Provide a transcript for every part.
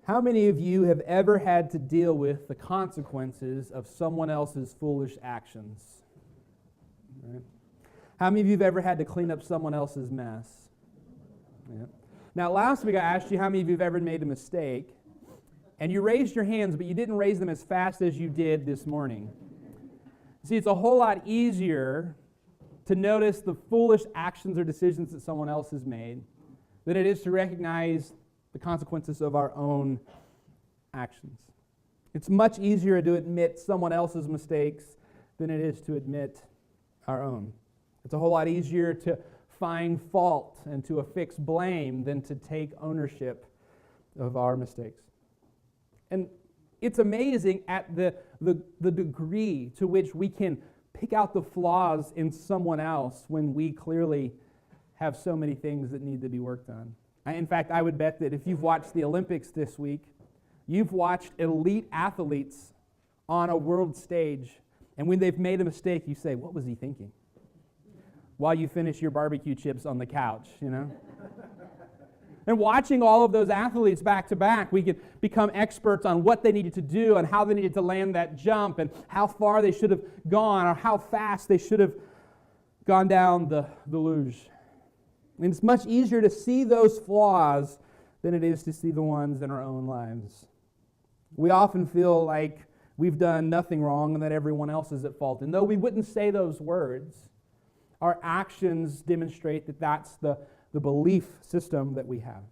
How many of you have ever had to deal with the consequences of someone else's foolish actions? Right? How many of you have ever had to clean up someone else's mess? Yeah. Now, last week I asked you how many of you have ever made a mistake, and you raised your hands, but you didn't raise them as fast as you did this morning. See, it's a whole lot easier to notice the foolish actions or decisions that someone else has made than it is to recognize the consequences of our own actions. It's much easier to admit someone else's mistakes than it is to admit our own. It's a whole lot easier to find fault and to affix blame than to take ownership of our mistakes. And it's amazing at the degree to which we can pick out the flaws in someone else when we clearly have so many things that need to be worked on. In fact, I would bet that if you've watched the Olympics this week, you've watched elite athletes on a world stage, and when they've made a mistake, you say, "What was he thinking?" While you finish your barbecue chips on the couch, you know? And watching all of those athletes back to back, we could become experts on what they needed to do and how they needed to land that jump and how far they should have gone or how fast they should have gone down the luge. And it's much easier to see those flaws than it is to see the ones in our own lives. We often feel like we've done nothing wrong and that everyone else is at fault. And though we wouldn't say those words, our actions demonstrate that that's the belief system that we have.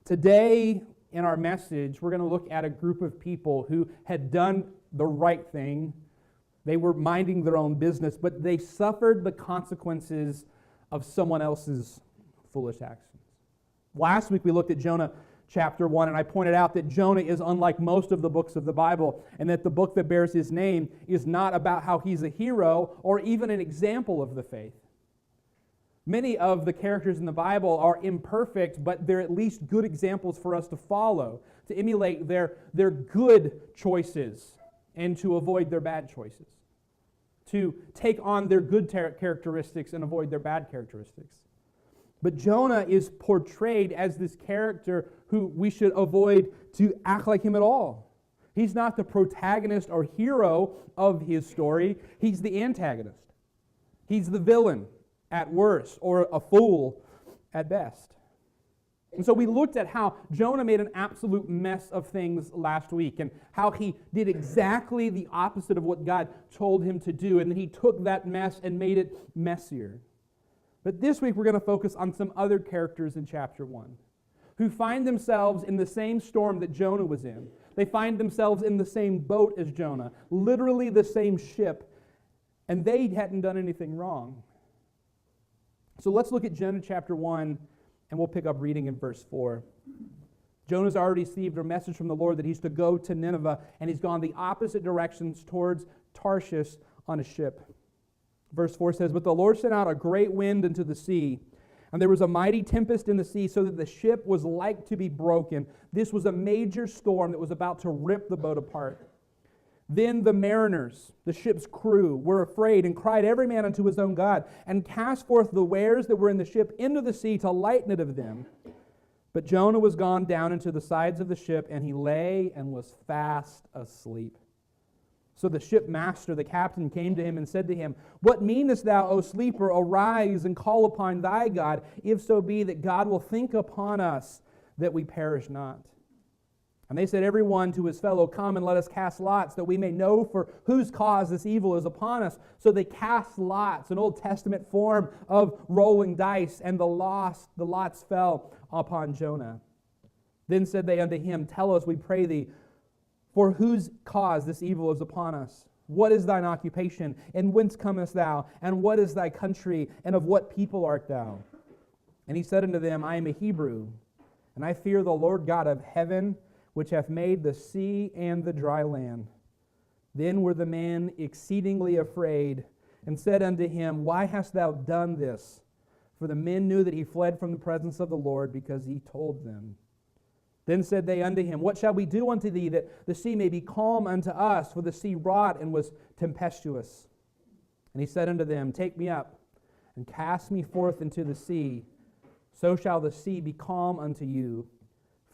Today, in our message, we're going to look at a group of people who had done the right thing. They were minding their own business, but they suffered the consequences of someone else's foolish actions. Last week we looked at Jonah chapter 1, and I pointed out that Jonah is unlike most of the books of the Bible, and that the book that bears his name is not about how he's a hero or even an example of the faith. Many of the characters in the Bible are imperfect, but they're at least good examples for us to follow, to emulate their good choices and to avoid their bad choices, to take on their good characteristics and avoid their bad characteristics. But Jonah is portrayed as this character who we should avoid to act like him at all. He's not the protagonist or hero of his story. He's the antagonist. He's the villain at worst, or a fool at best. And so we looked at how Jonah made an absolute mess of things last week and how he did exactly the opposite of what God told him to do, and then he took that mess and made it messier. But this week we're going to focus on some other characters in chapter 1 who find themselves in the same storm that Jonah was in. They find themselves in the same boat as Jonah, literally the same ship, and they hadn't done anything wrong. So let's look at Jonah chapter 1, and we'll pick up reading in verse 4. Jonah's already received a message from the Lord that he's to go to Nineveh, and he's gone the opposite directions towards Tarshish on a ship. Verse 4 says, "But the Lord sent out a great wind into the sea, and there was a mighty tempest in the sea, so that the ship was like to be broken." This was a major storm that was about to rip the boat apart. Then the mariners, the ship's crew, were afraid and cried every man unto his own God, and cast forth the wares that were in the ship into the sea to lighten it of them. But Jonah was gone down into the sides of the ship, and he lay and was fast asleep. So the shipmaster, the captain, came to him and said to him, "What meanest thou, O sleeper? Arise and call upon thy God, if so be that God will think upon us, that we perish not." And they said, "Every one to his fellow, Come and let us cast lots, that we may know for whose cause this evil is upon us." So they cast lots, an Old Testament form of rolling dice, and the lots fell upon Jonah. Then said they unto him, "Tell us, we pray thee, for whose cause this evil is upon us? What is thine occupation, and whence comest thou? And what is thy country, and of what people art thou?" And he said unto them, "I am a Hebrew, and I fear the Lord God of heaven, which hath made the sea and the dry land." Then were the men exceedingly afraid, and said unto him, "Why hast thou done this?" For the men knew that he fled from the presence of the Lord, because he told them. Then said they unto him, "What shall we do unto thee, that the sea may be calm unto us? For the sea wrought and was tempestuous." And he said unto them, "Take me up, and cast me forth into the sea. So shall the sea be calm unto you.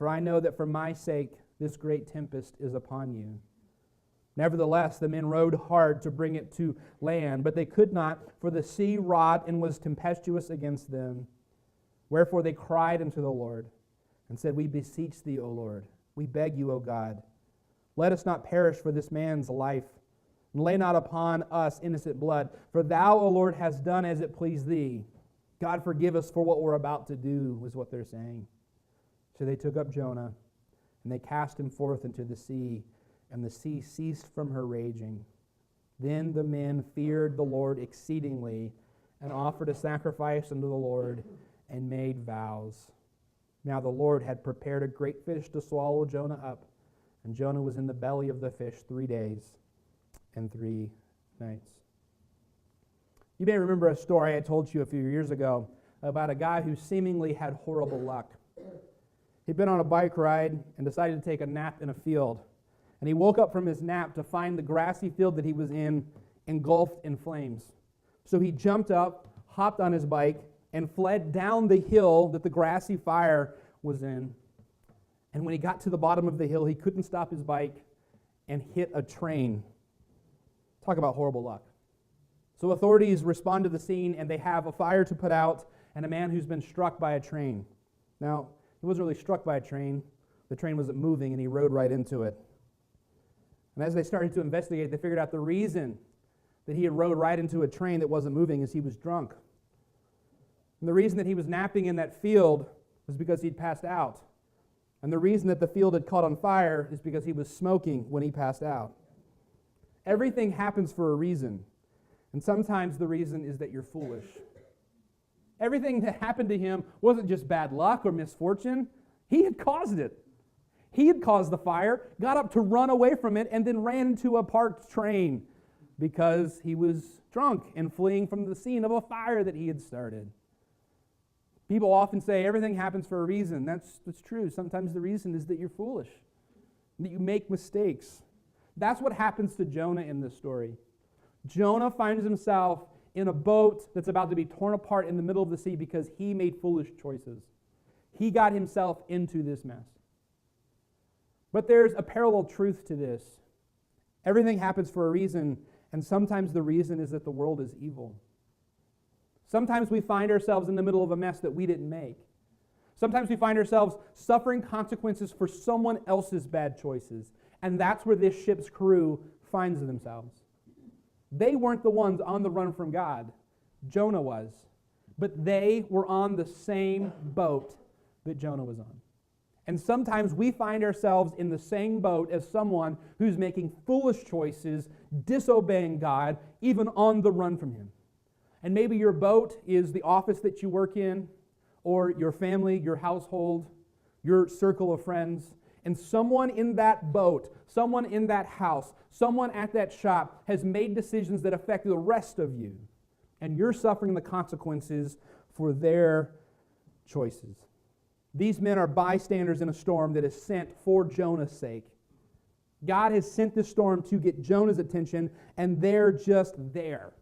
for I know that for my sake this great tempest is upon you." Nevertheless, the men rowed hard to bring it to land, but they could not, for the sea wrought and was tempestuous against them. Wherefore they cried unto the Lord, and said, "We beseech thee, O Lord, we beg you, O God, let us not perish for this man's life, and lay not upon us innocent blood. For thou, O Lord, hast done as it pleased thee. God forgive us for what we're about to do," was what they're saying. So they took up Jonah, and they cast him forth into the sea, and the sea ceased from her raging. Then the men feared the Lord exceedingly, and offered a sacrifice unto the Lord, and made vows. Now the Lord had prepared a great fish to swallow Jonah up, and Jonah was in the belly of the fish 3 days and 3 nights. You may remember a story I told you a few years ago about a guy who seemingly had horrible luck. He'd been on a bike ride and decided to take a nap in a field. And he woke up from his nap to find the grassy field that he was in engulfed in flames. So he jumped up, hopped on his bike, and fled down the hill that the grassy fire was in. And when he got to the bottom of the hill, he couldn't stop his bike and hit a train. Talk about horrible luck. So authorities respond to the scene, and they have a fire to put out and a man who's been struck by a train. Now, he wasn't really struck by a train. The train wasn't moving, and he rode right into it. And as they started to investigate, they figured out the reason that he had rode right into a train that wasn't moving is he was drunk. And the reason that he was napping in that field was because he'd passed out. And the reason that the field had caught on fire is because he was smoking when he passed out. Everything happens for a reason. And sometimes the reason is that you're foolish. Everything that happened to him wasn't just bad luck or misfortune. He had caused it. He had caused the fire, got up to run away from it, and then ran into a parked train because he was drunk and fleeing from the scene of a fire that he had started. People often say everything happens for a reason. That's true. Sometimes the reason is that you're foolish, that you make mistakes. That's what happens to Jonah in this story. Jonah finds himself in a boat that's about to be torn apart in the middle of the sea because he made foolish choices. He got himself into this mess. But there's a parallel truth to this. Everything happens for a reason, and sometimes the reason is that the world is evil. Sometimes we find ourselves in the middle of a mess that we didn't make. Sometimes we find ourselves suffering consequences for someone else's bad choices, and that's where this ship's crew finds themselves. They weren't the ones on the run from God. Jonah was. But they were on the same boat that Jonah was on. And sometimes we find ourselves in the same boat as someone who's making foolish choices, disobeying God, even on the run from Him. And maybe your boat is the office that you work in, or your family, your household, your circle of friends. And someone in that boat, someone in that house, someone at that shop has made decisions that affect the rest of you. And you're suffering the consequences for their choices. These men are bystanders in a storm that is sent for Jonah's sake. God has sent this storm to get Jonah's attention, and they're just there.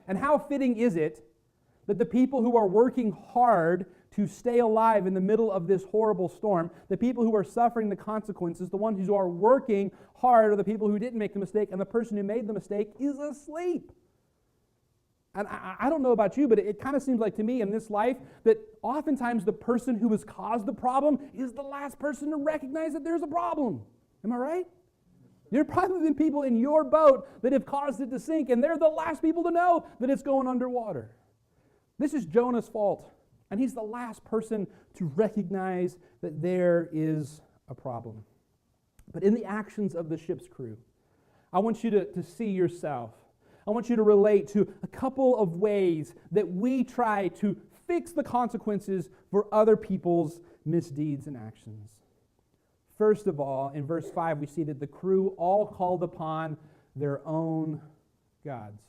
And how fitting is it that the people who are working hard to stay alive in the middle of this horrible storm, the people who are suffering the consequences, the ones who are working hard are the people who didn't make the mistake, and the person who made the mistake is asleep. And I don't know about you, but it kind of seems like to me in this life that oftentimes the person who has caused the problem is the last person to recognize that there's a problem. Am I right? There have probably been people in your boat that have caused it to sink, and they're the last people to know that it's going underwater. This is Jonah's fault, and he's the last person to recognize that there is a problem. But in the actions of the ship's crew, I want you to see yourself. I want you to relate to a couple of ways that we try to fix the consequences for other people's misdeeds and actions. First of all, in verse 5, we see that the crew all called upon their own gods.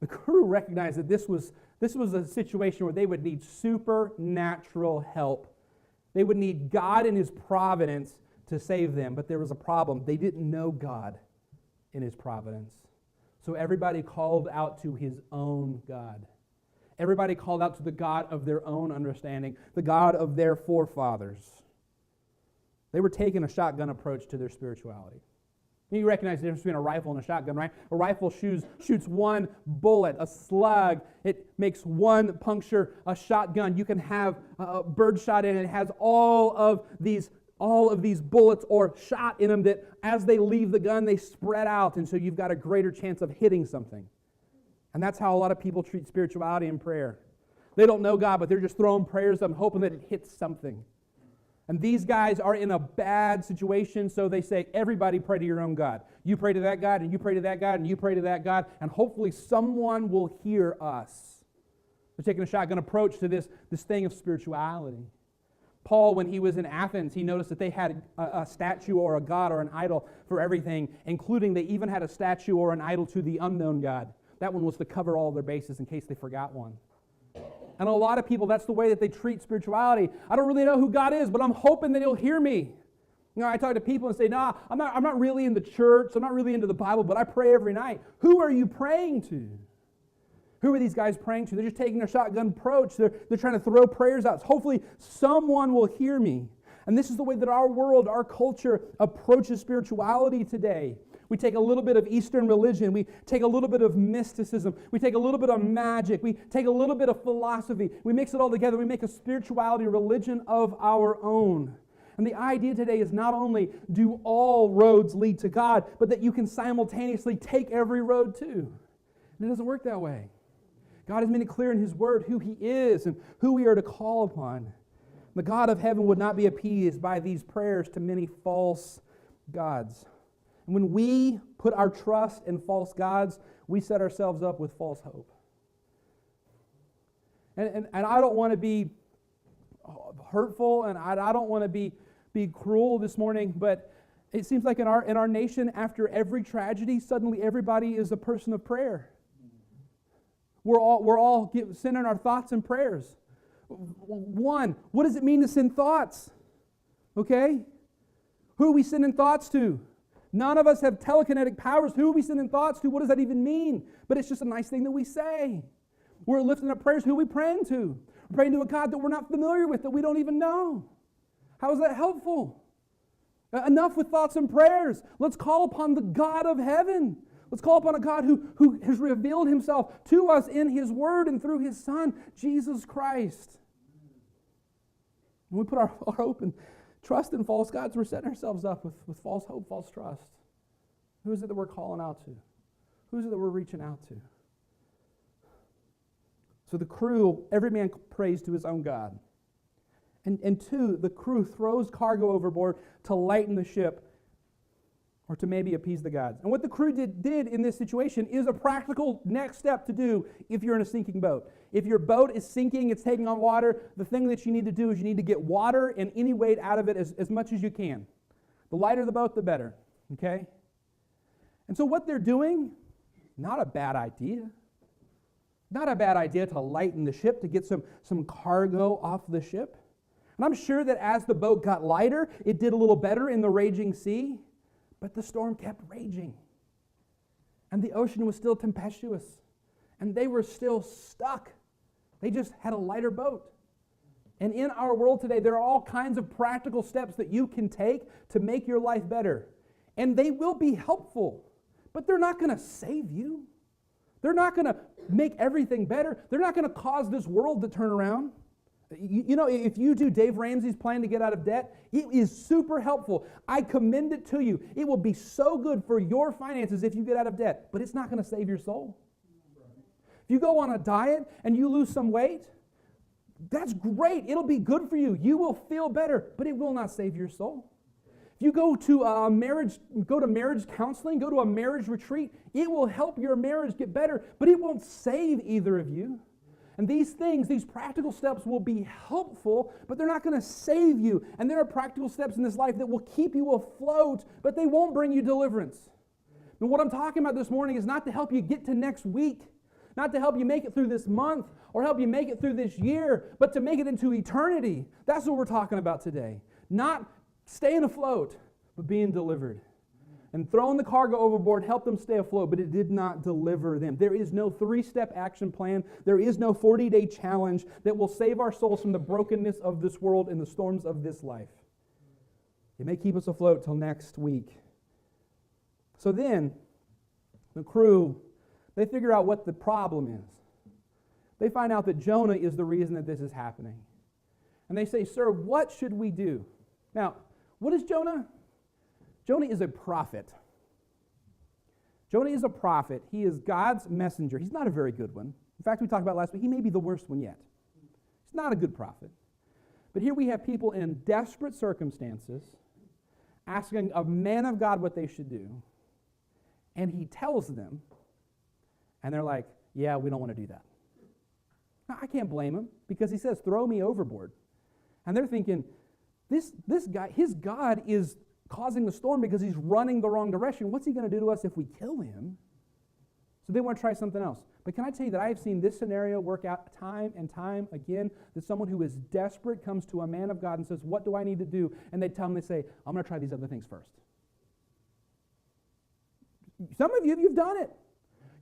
The crew recognized that this was a situation where they would need supernatural help. They would need God in His providence to save them, but there was a problem. They didn't know God in His providence. So everybody called out to his own God. Everybody called out to the God of their own understanding, the God of their forefathers. They were taking a shotgun approach to their spirituality. You recognize the difference between a rifle and a shotgun, right? A rifle shoots one bullet, a slug. It makes one puncture. A shotgun, you can have a bird shot in it. It has all of these bullets or shot in them that as they leave the gun, they spread out. And so you've got a greater chance of hitting something. And that's how a lot of people treat spirituality and prayer. They don't know God, but they're just throwing prayers up, hoping that it hits something. And these guys are in a bad situation, so they say, everybody pray to your own God. You pray to that God, and you pray to that God, and you pray to that God, and hopefully someone will hear us. They're taking a shotgun approach to this thing of spirituality. Paul, when he was in Athens, he noticed that they had a statue or a god or an idol for everything, including they even had a statue or an idol to the unknown God. That one was to cover all their bases in case they forgot one. And a lot of people, that's the way that they treat spirituality. I don't really know who God is, but I'm hoping that He'll hear me. You know, I talk to people and say, nah, I'm not really in the church. I'm not really into the Bible, but I pray every night. Who are you praying to? Who are these guys praying to? They're just taking a shotgun approach. They're trying to throw prayers out. Hopefully someone will hear me. And this is the way that our world, our culture approaches spirituality today. We take a little bit of Eastern religion. We take a little bit of mysticism. We take a little bit of magic. We take a little bit of philosophy. We mix it all together. We make a spirituality religion of our own. And the idea today is not only do all roads lead to God, but that you can simultaneously take every road too. And it doesn't work that way. God has made it clear in His Word who He is and who we are to call upon. The God of heaven would not be appeased by these prayers to many false gods. And when we put our trust in false gods, we set ourselves up with false hope. And I don't want to be hurtful, and I don't want to be cruel this morning, but it seems like in our nation, after every tragedy, suddenly everybody is a person of prayer. We're all sending our thoughts and prayers. One, what does it mean to send thoughts? Okay? Who are we sending thoughts to? None of us have telekinetic powers. Who are we sending thoughts to? What does that even mean? But it's just a nice thing that we say. We're lifting up prayers. Who are we praying to? We're praying to a God that we're not familiar with, that we don't even know. How is that helpful? Enough with thoughts and prayers. Let's call upon the God of heaven. Let's call upon a God who has revealed Himself to us in His Word and through His Son, Jesus Christ. When we put our hope and trust in false gods, we're setting ourselves up with false hope, false trust. Who is it that we're calling out to? Who is it that we're reaching out to? So the crew, every man prays to his own God. And two, the crew throws cargo overboard to lighten the ship or to maybe appease the gods. And what the crew did in this situation is a practical next step to do if you're in a sinking boat. If your boat is sinking, it's taking on water, the thing that you need to do is you need to get water and any weight out of it as much as you can. The lighter the boat, the better. Okay? And so what they're doing, not a bad idea. Not a bad idea to lighten the ship, to get some cargo off the ship. And I'm sure that as the boat got lighter, it did a little better in the raging sea. But the storm kept raging. And the ocean was still tempestuous. And they were still stuck. They just had a lighter boat. And in our world today, there are all kinds of practical steps that you can take to make your life better. And they will be helpful. But they're not going to save you. They're not going to make everything better. They're not going to cause this world to turn around. You know, if you do Dave Ramsey's plan to get out of debt, it is super helpful. I commend it to you. It will be so good for your finances if you get out of debt, but it's not going to save your soul. If you go on a diet and you lose some weight, that's great. It'll be good for you. You will feel better, but it will not save your soul. If you go to marriage counseling, go to a marriage retreat, it will help your marriage get better, but it won't save either of you. And these things, these practical steps will be helpful, but they're not going to save you. And there are practical steps in this life that will keep you afloat, but they won't bring you deliverance. And what I'm talking about this morning is not to help you get to next week, not to help you make it through this month or help you make it through this year, but to make it into eternity. That's what we're talking about today. Not staying afloat, but being delivered. And throwing the cargo overboard helped them stay afloat, but it did not deliver them. There is no 3-step action plan. There is no 40-day challenge that will save our souls from the brokenness of this world and the storms of this life. It may keep us afloat till next week. So then, the crew, they figure out what the problem is. They find out that Jonah is the reason that this is happening. And they say, "Sir, what should we do?" Now, what is Jonah? Jonah is a prophet. Jonah is a prophet. He is God's messenger. He's not a very good one. In fact, we talked about last week, he may be the worst one yet. He's not a good prophet. But here we have people in desperate circumstances asking a man of God what they should do. And he tells them, and they're like, "Yeah, we don't want to do that." Now, I can't blame him, because he says, "Throw me overboard." And they're thinking, this guy, his God is causing the storm because he's running the wrong direction. What's he going to do to us if we kill him? So they want to try something else. But can I tell you that I have seen this scenario work out time and time again, that someone who is desperate comes to a man of God and says, "What do I need to do?" And they tell him, they say, "I'm going to try these other things first." Some of you, you've done it.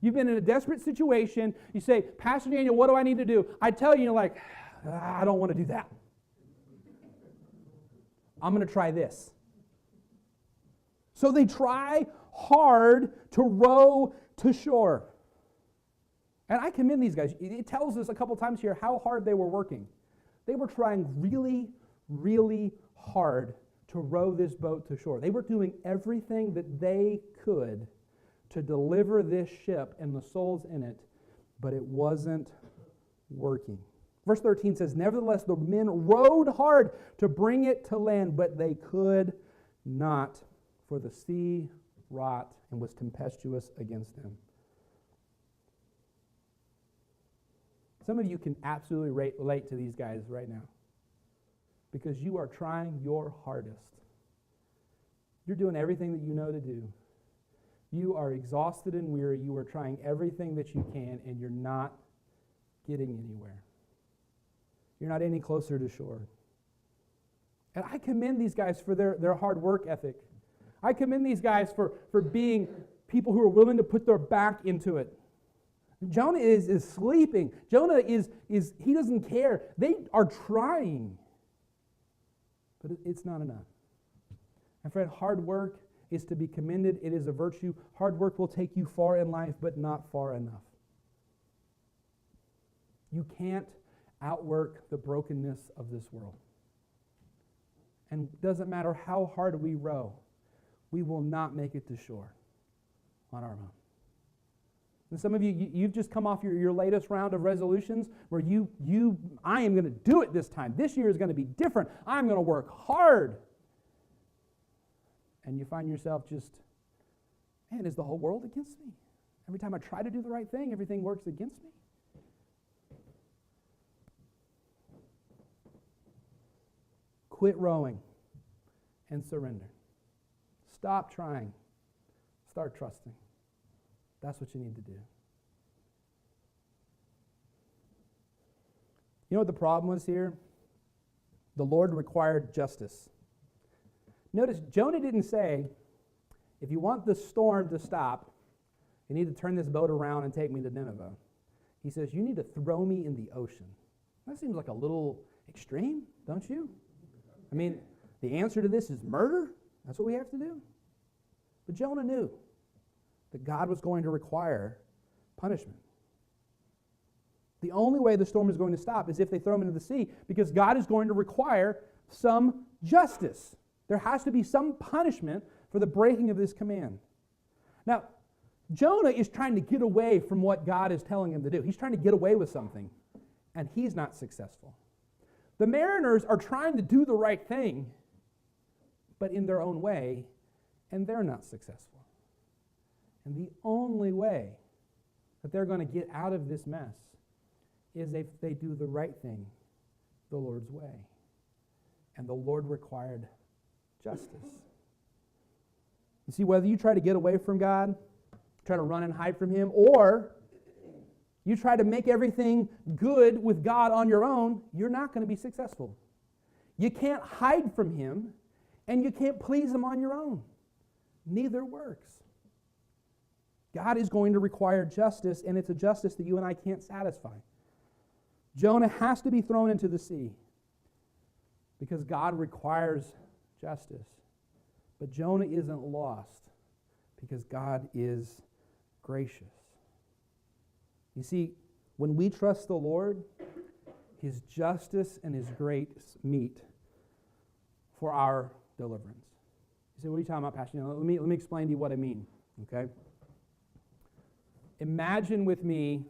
You've been in a desperate situation. You say, "Pastor Daniel, what do I need to do?" I tell you, you're like, "I don't want to do that. I'm going to try this." So they try hard to row to shore. And I commend these guys. It tells us a couple times here how hard they were working. They were trying really, really hard to row this boat to shore. They were doing everything that they could to deliver this ship and the souls in it, but it wasn't working. Verse 13 says, "Nevertheless, the men rowed hard to bring it to land, but they could not, for the sea wrought and was tempestuous against them." Some of you can absolutely relate to these guys right now, because you are trying your hardest. You're doing everything that you know to do. You are exhausted and weary. You are trying everything that you can, and you're not getting anywhere. You're not any closer to shore. And I commend these guys for their hard work ethic. I commend these guys for being people who are willing to put their back into it. Jonah is sleeping. Jonah is he doesn't care. They are trying. But it's not enough. And friend, hard work is to be commended. It is a virtue. Hard work will take you far in life, but not far enough. You can't outwork the brokenness of this world. And it doesn't matter how hard we row, we will not make it to shore on our own. And some of you've just come off your latest round of resolutions where I am going to do it this time. This year is going to be different. I'm going to work hard. And you find yourself just, man, is the whole world against me? Every time I try to do the right thing, everything works against me. Quit rowing and surrender. Stop trying. Start trusting. That's what you need to do. You know what the problem was here? The Lord required justice. Notice, Jonah didn't say, if you want the storm to stop, you need to turn this boat around and take me to Nineveh. He says, you need to throw me in the ocean. That seems like a little extreme, don't you? I mean, the answer to this is murder? That's what we have to do? But Jonah knew that God was going to require punishment. The only way the storm is going to stop is if they throw him into the sea, because God is going to require some justice. There has to be some punishment for the breaking of this command. Now, Jonah is trying to get away from what God is telling him to do. He's trying to get away with something, and he's not successful. The mariners are trying to do the right thing, but in their own way, and they're not successful. And the only way that they're going to get out of this mess is if they do the right thing the Lord's way. And the Lord required justice. You see, whether you try to get away from God, try to run and hide from Him, or you try to make everything good with God on your own, you're not going to be successful. You can't hide from Him, and you can't please Him on your own. Neither works. God is going to require justice, and it's a justice that you and I can't satisfy. Jonah has to be thrown into the sea because God requires justice. But Jonah isn't lost because God is gracious. You see, when we trust the Lord, His justice and His grace meet for our deliverance. You say, what are you talking about, Pastor? Let me explain to you what I mean, okay? Imagine with me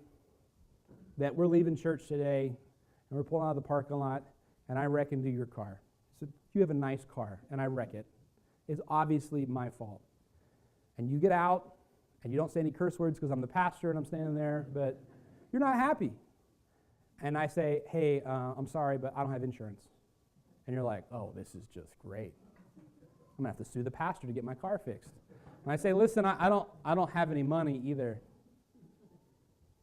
that we're leaving church today, and we're pulling out of the parking lot, and I wreck into your car. So you have a nice car, and I wreck it. It's obviously my fault. And you get out, and you don't say any curse words because I'm the pastor and I'm standing there, but you're not happy. And I say, hey, I'm sorry, but I don't have insurance. And you're like, oh, this is just great. I'm going to have to sue the pastor to get my car fixed. And I say, listen, I don't have any money either.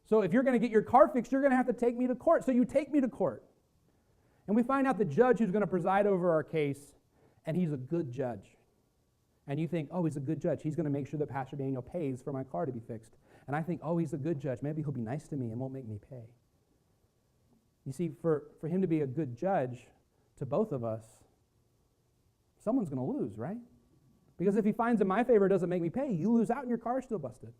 So if you're going to get your car fixed, you're going to have to take me to court. So you take me to court. And we find out the judge who's going to preside over our case, and he's a good judge. And you think, oh, he's a good judge. He's going to make sure that Pastor Daniel pays for my car to be fixed. And I think, oh, he's a good judge. Maybe he'll be nice to me and won't make me pay. You see, for him to be a good judge to both of us, someone's going to lose, right? Because if he finds in my favor it doesn't make me pay, you lose out and your car's still busted.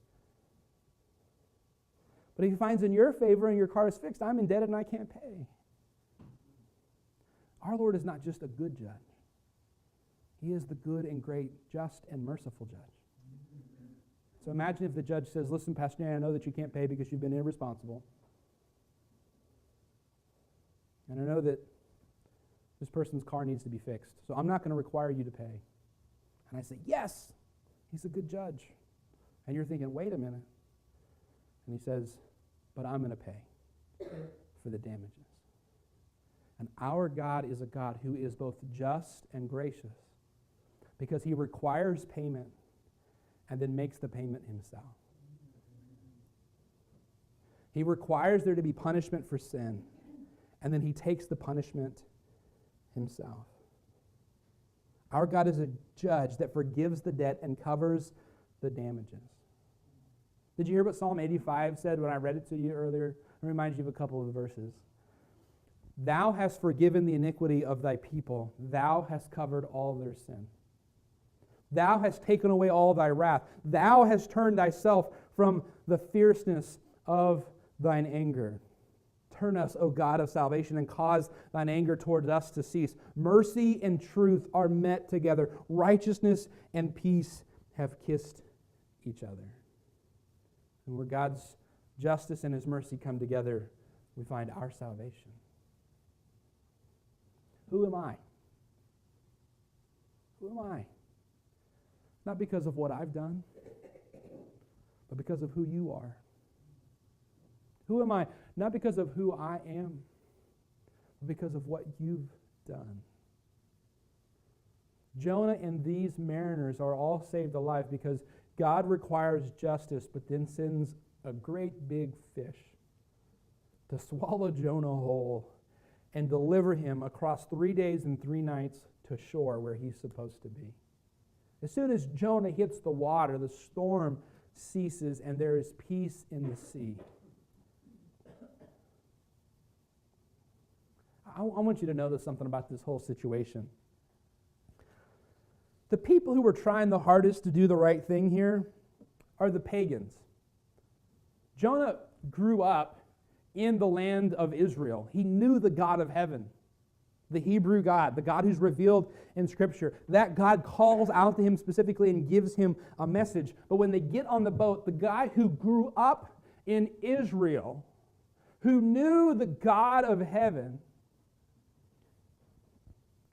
But if he finds in your favor and your car is fixed, I'm indebted and I can't pay. Our Lord is not just a good judge. He is the good and great, just and merciful judge. So imagine if the judge says, listen, Pastor Dan, I know that you can't pay because you've been irresponsible. And I know that this person's car needs to be fixed, so I'm not going to require you to pay. And I say, yes, he's a good judge. And you're thinking, wait a minute. And he says, but I'm going to pay for the damages. And our God is a God who is both just and gracious because he requires payment and then makes the payment himself. He requires there to be punishment for sin, and then he takes the punishment himself. Our God is a judge that forgives the debt and covers the damages. Did you hear what Psalm 85 said when I read it to you earlier? It reminds you of a couple of the verses. Thou hast forgiven the iniquity of thy people. Thou hast covered all their sin. Thou hast taken away all thy wrath. Thou hast turned thyself from the fierceness of thine anger. Turn us, O God of salvation, and cause thine anger toward us to cease. Mercy and truth are met together. Righteousness and peace have kissed each other. And where God's justice and his mercy come together, we find our salvation. Who am I? Who am I? Not because of what I've done, but because of who you are. Who am I? Not because of who I am, but because of what you've done. Jonah and these mariners are all saved alive because God requires justice, but then sends a great big fish to swallow Jonah whole and deliver him across 3 days and 3 nights to shore where he's supposed to be. As soon as Jonah hits the water, the storm ceases and there is peace in the sea. I want you to notice something about this whole situation. The people who were trying the hardest to do the right thing here are the pagans. Jonah grew up in the land of Israel. He knew the God of heaven, the Hebrew God, the God who's revealed in Scripture. That God calls out to him specifically and gives him a message. But when they get on the boat, the guy who grew up in Israel, who knew the God of heaven,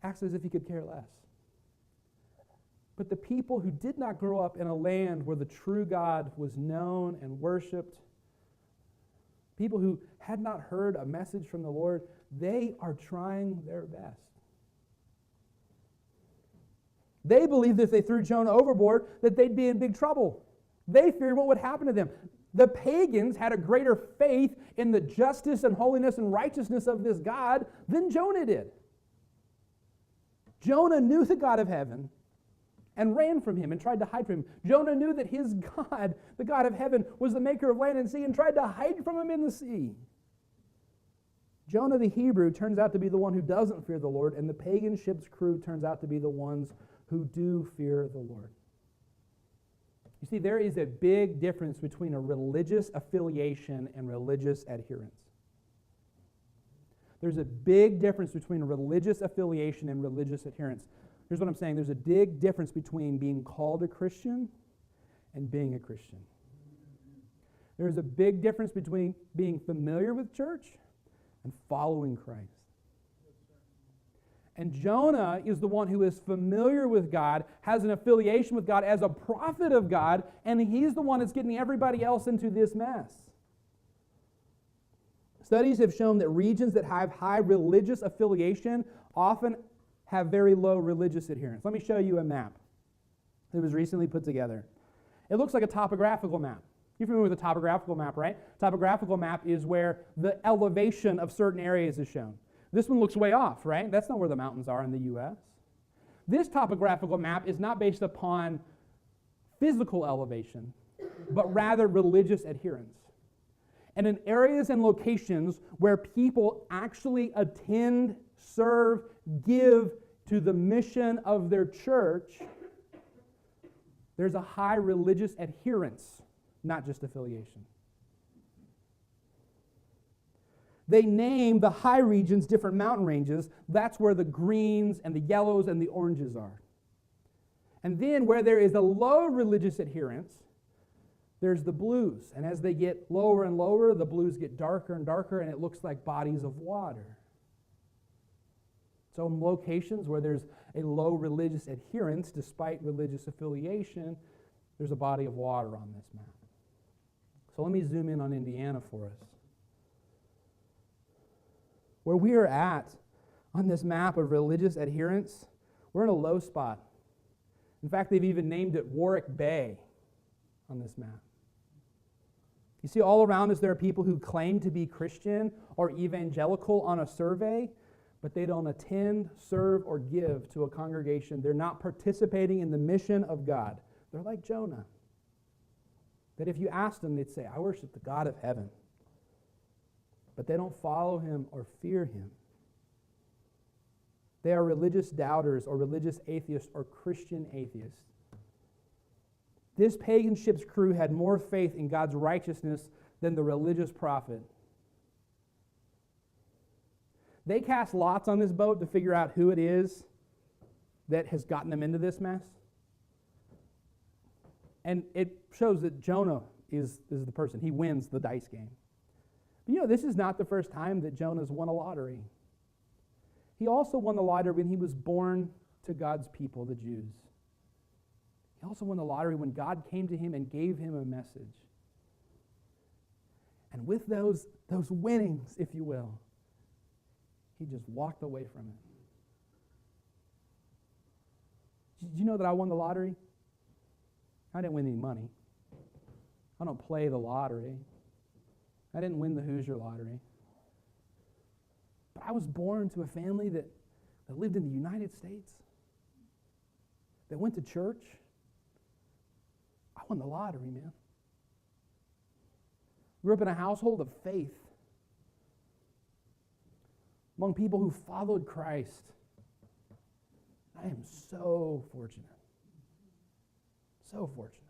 acts as if he could care less. But the people who did not grow up in a land where the true God was known and worshiped, people who had not heard a message from the Lord, they are trying their best. They believed if they threw Jonah overboard that they'd be in big trouble. They feared what would happen to them. The pagans had a greater faith in the justice and holiness and righteousness of this God than Jonah did. Jonah knew the God of heaven and ran from him and tried to hide from him. Jonah knew that his God, the God of heaven, was the maker of land and sea and tried to hide from him in the sea. Jonah the Hebrew turns out to be the one who doesn't fear the Lord, and the pagan ship's crew turns out to be the ones who do fear the Lord. You see, there is a big difference between a religious affiliation and religious adherence. There's a big difference between a religious affiliation and religious adherence. Here's what I'm saying. There's a big difference between being called a Christian and being a Christian. There's a big difference between being familiar with church and following Christ. And Jonah is the one who is familiar with God, has an affiliation with God as a prophet of God, and he's the one that's getting everybody else into this mess. Studies have shown that regions that have high religious affiliation often have very low religious adherence. Let me show you a map that was recently put together. It looks like a topographical map. You're familiar with a topographical map, right? Topographical map is where the elevation of certain areas is shown. This one looks way off, right? That's not where the mountains are in the U.S. This topographical map is not based upon physical elevation, but rather religious adherence. And in areas and locations where people actually attend, serve, give to the mission of their church, there's a high religious adherence, not just affiliation. They name the high regions different mountain ranges. That's where the greens and the yellows and the oranges are. And then where there is a low religious adherence, there's the blues. And as they get lower and lower, the blues get darker and darker, and it looks like bodies of water. So in locations where there's a low religious adherence, despite religious affiliation, there's a body of water on this map. So let me zoom in on Indiana for us. Where we are at on this map of religious adherence, we're in a low spot. In fact, they've even named it Warwick Bay on this map. You see, all around us there are people who claim to be Christian or evangelical on a survey, but they don't attend, serve, or give to a congregation. They're not participating in the mission of God. They're like Jonah. That if you asked them, they'd say, I worship the God of heaven. But they don't follow him or fear him. They are religious doubters or religious atheists or Christian atheists. This pagan ship's crew had more faith in God's righteousness than the religious prophet. They cast lots on this boat to figure out who it is that has gotten them into this mess. And it shows that Jonah is the person. He wins the dice game. But you know, this is not the first time that Jonah's won a lottery. He also won the lottery when he was born to God's people, the Jews. He also won the lottery when God came to him and gave him a message. And with those winnings, if you will, he just walked away from it. Did you know that I won the lottery? I didn't win any money. I don't play the lottery. I didn't win the Hoosier lottery. But I was born to a family that lived in the United States, that went to church. I won the lottery, man. Grew up in a household of faith, among people who followed Christ. I am so fortunate. So fortunate.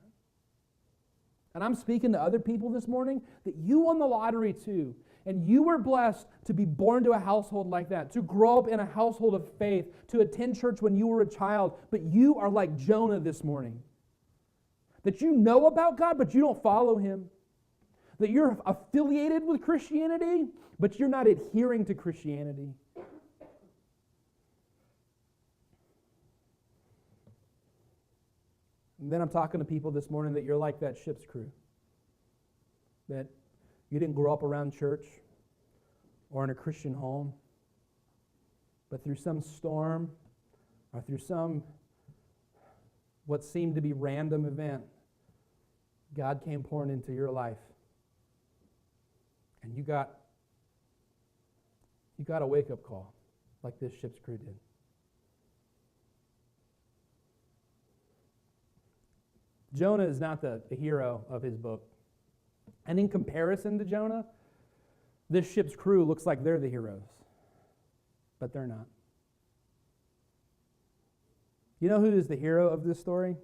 And I'm speaking to other people this morning that you won the lottery too. And you were blessed to be born to a household like that, to grow up in a household of faith, to attend church when you were a child. But you are like Jonah this morning. That you know about God, but you don't follow him. That you're affiliated with Christianity, but you're not adhering to Christianity. And then I'm talking to people this morning that you're like that ship's crew. That you didn't grow up around church or in a Christian home, but through some storm or through some what seemed to be random event, God came pouring into your life. And you got a wake-up call like this ship's crew did. Jonah is not the hero of his book. And in comparison to Jonah, This ship's crew looks like they're the heroes, but they're not. You know who is the hero of this story?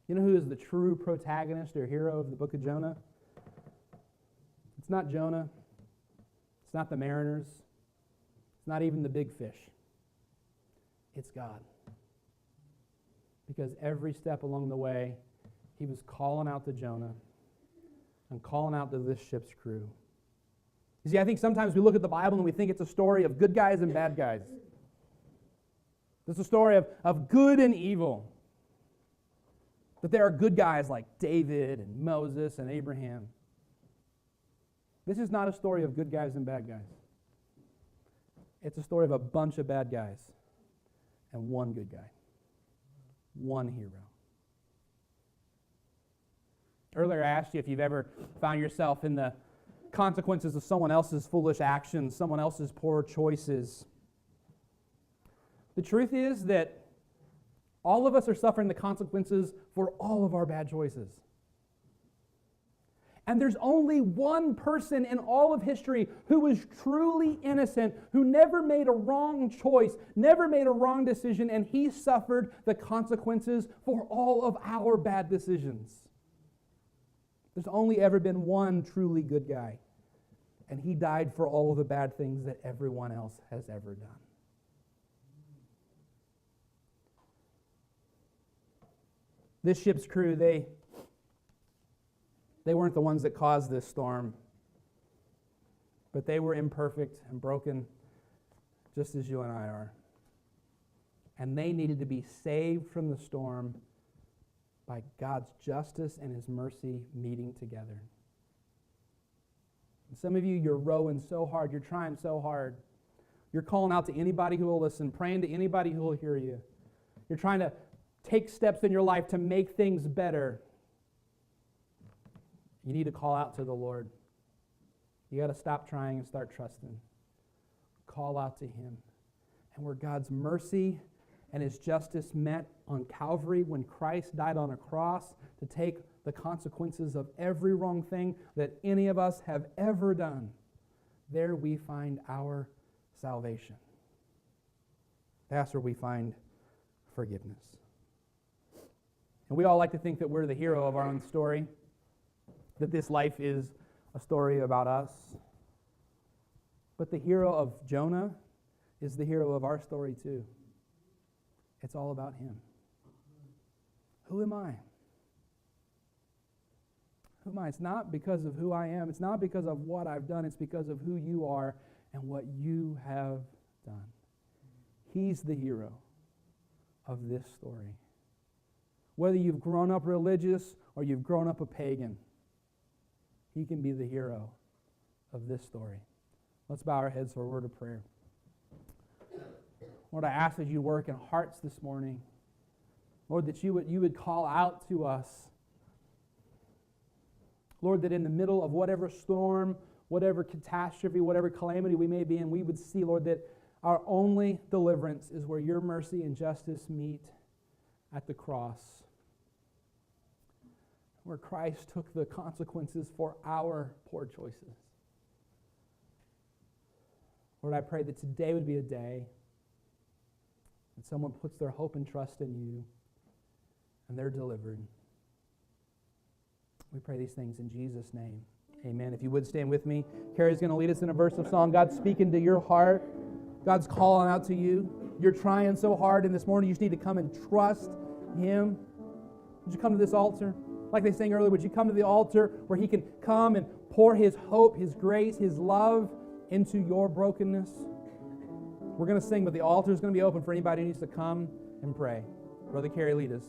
You know who is the true protagonist or hero of the book of Jonah? It's not Jonah. It's not the mariners. It's not even the big fish. It's God. Because every step along the way, he was calling out to Jonah and calling out to this ship's crew. You see, I think sometimes we look at the Bible and we think it's a story of good guys and bad guys. It's a story of good and evil. That there are good guys like David and Moses and Abraham. This is not a story of good guys and bad guys. It's a story of a bunch of bad guys and one good guy. One hero. Earlier I asked you if you've ever found yourself in the consequences of someone else's foolish actions, someone else's poor choices. The truth is that all of us are suffering the consequences for all of our bad choices. And there's only one person in all of history who was truly innocent, who never made a wrong choice, never made a wrong decision, and he suffered the consequences for all of our bad decisions. There's only ever been one truly good guy, and he died for all of the bad things that everyone else has ever done. This ship's crew, they weren't the ones that caused this storm, but they were imperfect and broken just as you and I are. And they needed to be saved from the storm by God's justice and His mercy meeting together. And some of you, you're rowing so hard, you're trying so hard. You're calling out to anybody who will listen, praying to anybody who will hear you. You're trying to take steps in your life to make things better. You need to call out to the Lord. You got to stop trying and start trusting. Call out to Him. And where God's mercy and His justice met on Calvary when Christ died on a cross to take the consequences of every wrong thing that any of us have ever done, there we find our salvation. That's where we find forgiveness. And we all like to think that we're the hero of our own story, that this life is a story about us. But the hero of Jonah is the hero of our story too. It's all about him. Who am I? Who am I? It's not because of who I am. It's not because of what I've done. It's because of who you are and what you have done. He's the hero of this story. Whether you've grown up religious or you've grown up a pagan, he can be the hero of this story. Let's bow our heads for a word of prayer. Lord, I ask that you work in hearts this morning. Lord, that you would call out to us. Lord, that in the middle of whatever storm, whatever catastrophe, whatever calamity we may be in, we would see, Lord, that our only deliverance is where your mercy and justice meet at the cross, where Christ took the consequences for our poor choices. Lord, I pray that today would be a day that someone puts their hope and trust in you and they're delivered. We pray these things in Jesus' name. Amen. If you would stand with me, Carrie's going to lead us in a verse of song. God's speaking to your heart. God's calling out to you. You're trying so hard, and this morning you just need to come and trust Him. Would you come to this altar? Like they sang earlier, would you come to the altar where He can come and pour His hope, His grace, His love into your brokenness? We're going to sing, but the altar is going to be open for anybody who needs to come and pray. Brother Carrie, lead us.